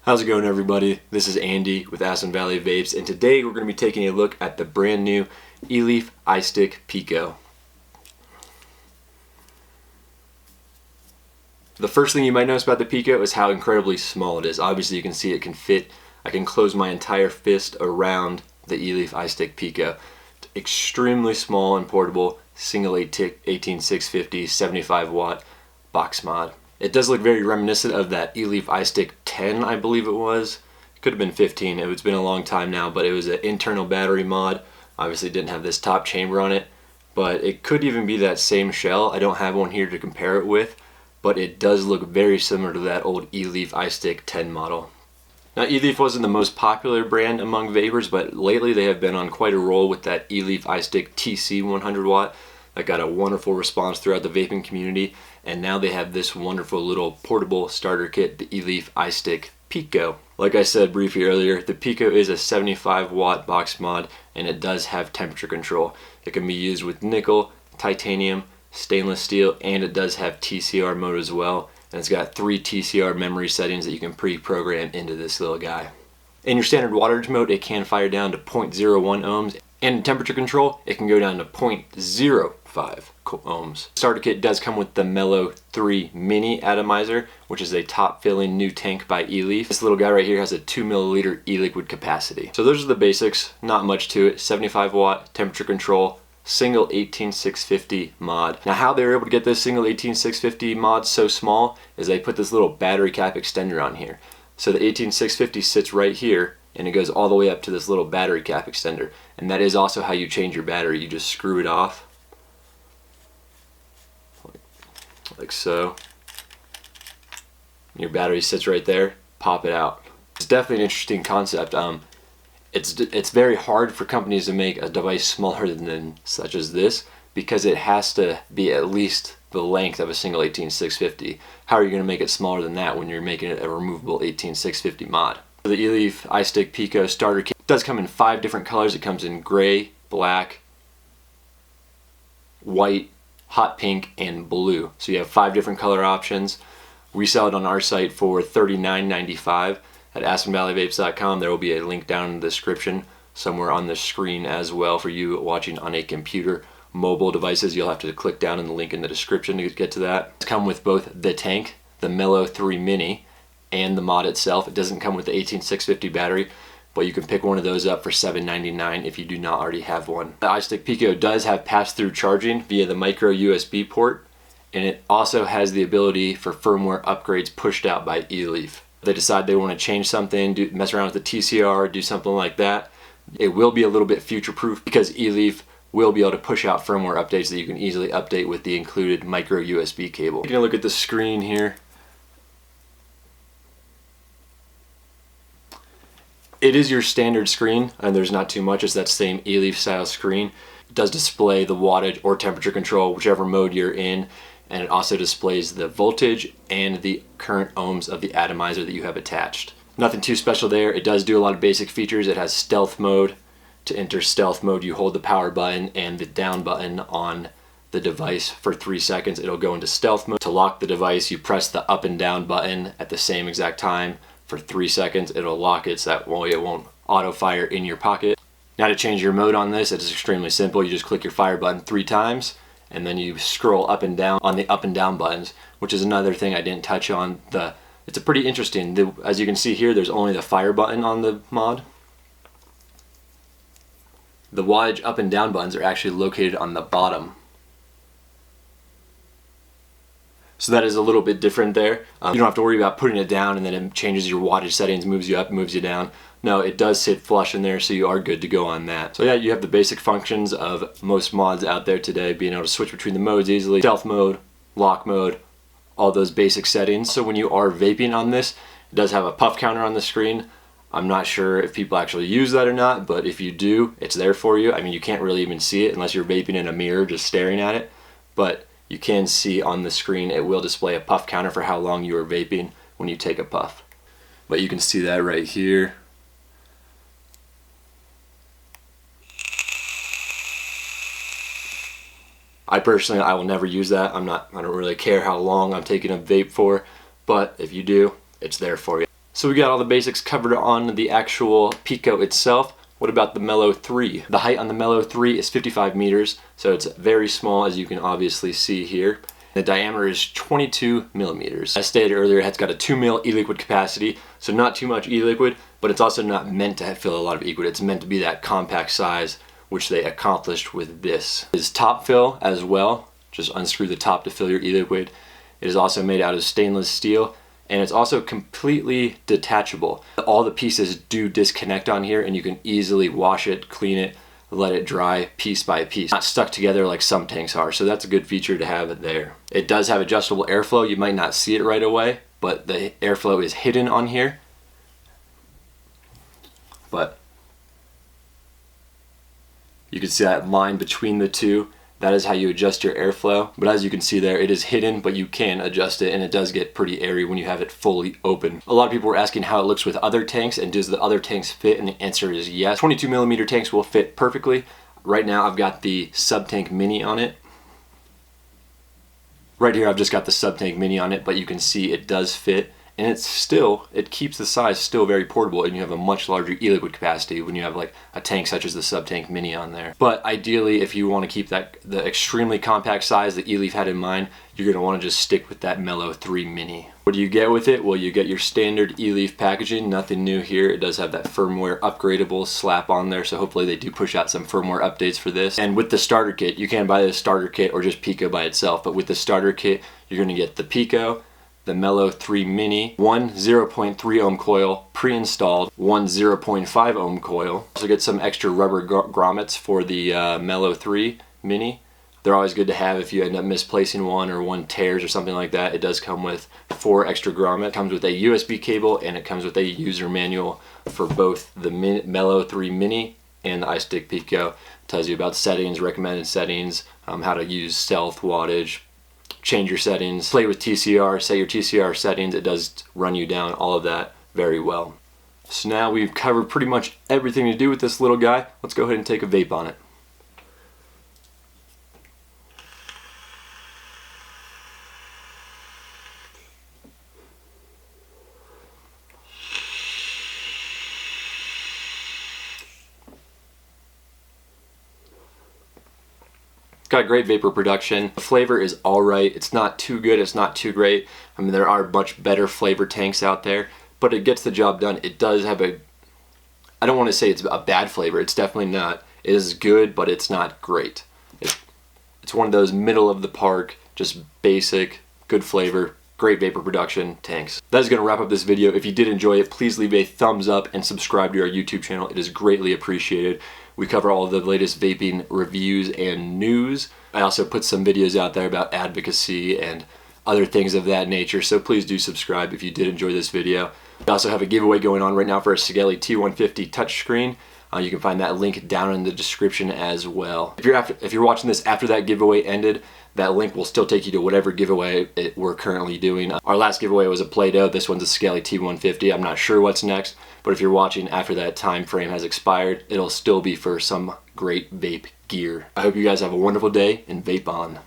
How's it going, everybody? This is Andy with Aspen Valley Vapes, and today we're going to be taking a look at the brand new eLeaf iStick Pico. The first thing you might notice about the Pico is how incredibly small it is. Obviously you can see it can fit, I can close my entire fist around the eLeaf iStick Pico. It's extremely small and portable, single 18650 75 watt box mod. It does look very reminiscent of that eLeaf iStick 10, I believe it was. It could have been 15, it's been a long time now, but it was an internal battery mod. Obviously it didn't have this top chamber on it, but it could even be that same shell. I don't have one here to compare it with, but it does look very similar to that old eLeaf iStick 10 model. Now, eLeaf wasn't the most popular brand among vapors, but lately they have been on quite a roll with that eLeaf iStick TC 100 watt. That got a wonderful response throughout the vaping community, and now they have this wonderful little portable starter kit, the eLeaf iStick Pico. Like I said briefly earlier, the Pico is a 75 watt box mod, and it does have temperature control. It can be used with nickel, titanium, stainless steel, and it does have TCR mode as well, and it's got 3 TCR memory settings that you can pre-program into this little guy. In your standard wattage mode, it can fire down to 0.01 ohms, and in temperature control, it can go down to 0.05 ohms. The starter kit does come with the Mellow 3 Mini atomizer, which is a top-filling new tank by eLeaf. This little guy right here has a 2 milliliter e-liquid capacity. So those are the basics, not much to it. 75 watt temperature control, single 18650 mod. Now, how they were able to get this single 18650 mod so small is they put this little battery cap extender on here. So the 18650 sits right here, and it goes all the way up to this little battery cap extender. And that is also how you change your battery. You just screw it off, like so. Your battery sits right there, pop it out. It's definitely an interesting concept. It's very hard for companies to make a device smaller than such as this, because it has to be at least the length of a single 18650. How are you going to make it smaller than that when you're making it a removable 18650 mod? The eLeaf iStick Pico starter kit does come in 5 different colors. It comes in gray, black, white, hot pink, and blue. So you have 5 different color options. We sell it on our site for $39.95 at AspenValleyVapes.com. There will be a link down in the description somewhere on the screen as well for you watching on a computer. Mobile devices, you'll have to click down in the link in the description to get to that. It's come with both the tank, the Mellow 3 Mini, and the mod itself. It doesn't come with the 18650 battery, but you can pick one of those up for $7.99 if you do not already have one. The iStick Pico does have pass-through charging via the micro USB port, and it also has the ability for firmware upgrades pushed out by eLeaf. If they decide they want to change something, mess around with the TCR, do something like that, it will be a little bit future-proof because eLeaf will be able to push out firmware updates that you can easily update with the included micro USB cable. Taking a look at the screen here, it is your standard screen, and there's not too much. It's that same eLeaf style screen. It does display the wattage or temperature control, whichever mode you're in, and it also displays the voltage and the current ohms of the atomizer that you have attached. Nothing too special there. It does do a lot of basic features. It has stealth mode. To enter stealth mode, you hold the power button and the down button on the device for 3 seconds. It'll go into stealth mode. To lock the device, you press the up and down button at the same exact time for 3 seconds. It'll lock it so that way it won't auto fire in your pocket. Now, to change your mode on this, it's extremely simple. You just click your fire button 3 times, and then you scroll up and down on the up and down buttons, which is another thing I didn't touch on. It's a pretty interesting. As you can see here, there's only the fire button on the mod. The wattage up and down buttons are actually located on the bottom. So that is a little bit different there. You don't have to worry about putting it down and then it changes your wattage settings, moves you up, moves you down. No, it does sit flush in there, so you are good to go on that. So yeah, you have the basic functions of most mods out there today, being able to switch between the modes easily. Stealth mode, lock mode, all those basic settings. So when you are vaping on this, it does have a puff counter on the screen. I'm not sure if people actually use that or not, but if you do, it's there for you. I mean, you can't really even see it unless you're vaping in a mirror just staring at it, but you can see on the screen it will display a puff counter for how long you are vaping when you take a puff. But you can see that right here. I personally, I will never use that. I don't really care how long I'm taking a vape for, but if you do, it's there for you. So we got all the basics covered on the actual Pico itself. What about the Mellow 3? The height on the Mellow 3 is 55 meters, so it's very small, as you can obviously see here. The diameter is 22 millimeters. As stated earlier, it's got a 2 mil e-liquid capacity, so not too much e-liquid, but it's also not meant to fill a lot of e-liquid. It's meant to be that compact size, which they accomplished with this. It is top fill as well. Just unscrew the top to fill your e-liquid. It is also made out of stainless steel, and it's also completely detachable. All the pieces do disconnect on here, and you can easily wash it, clean it, let it dry piece by piece. Not stuck together like some tanks are, so that's a good feature to have there. It does have adjustable airflow. You might not see it right away, but the airflow is hidden on here. But you can see that line between the two. That is how you adjust your airflow. But as you can see there, it is hidden, but you can adjust it, and it does get pretty airy when you have it fully open. A lot of people were asking how it looks with other tanks, and does the other tanks fit? And the answer is yes. 22 millimeter tanks will fit perfectly. Right now I've got the Sub-Tank Mini on it. Right here I've just got the Sub-Tank Mini on it, but you can see it does fit. And it keeps the size still very portable, and you have a much larger e-liquid capacity when you have like a tank such as the Sub-Tank Mini on there. But ideally, if you want to keep the extremely compact size that E-Leaf had in mind, you're going to want to just stick with that Mellow 3 Mini. What do you get with it? Well, you get your standard E-Leaf packaging, nothing new here. It does have that firmware upgradable slap on there, so hopefully they do push out some firmware updates for this. And with the starter kit, you can buy the starter kit or just Pico by itself, but with the starter kit, you're going to get the Pico, the Mellow 3 Mini, one 0.3 ohm coil pre-installed, one 0.5 ohm coil. Also get some extra rubber grommets for the Mellow 3 Mini. They're always good to have if you end up misplacing one or one tears or something like that. It does come with 4 extra grommets. It comes with a USB cable, and it comes with a user manual for both the Mellow 3 Mini and the iStick Pico. It tells you about settings, recommended settings, how to use stealth, wattage, change your settings, play with TCR, set your TCR settings. It does run you down all of that very well. So now we've covered pretty much everything to do with this little guy. Let's go ahead and take a vape on it. It's got great vapor production. The flavor is alright. It's not too good, it's not too great. I mean, there are much better flavor tanks out there, but it gets the job done. It does have I don't want to say it's a bad flavor. It's definitely not. It is good, but it's not great. It's one of those middle of the park, just basic, good flavor, great vapor production tanks. That is going to wrap up this video. If you did enjoy it, please leave a thumbs up and subscribe to our YouTube channel. It is greatly appreciated. We cover all of the latest vaping reviews and news. I also put some videos out there about advocacy and other things of that nature, so please do subscribe if you did enjoy this video. We also have a giveaway going on right now for a Skelly T150 touchscreen. You can find that link down in the description as well. If you're watching this after that giveaway ended, that link will still take you to whatever giveaway we're currently doing. Our last giveaway was a Play-Doh. This one's a Skelly T150. I'm not sure what's next, but if you're watching after that time frame has expired, it'll still be for some great vape gear. I hope you guys have a wonderful day and vape on.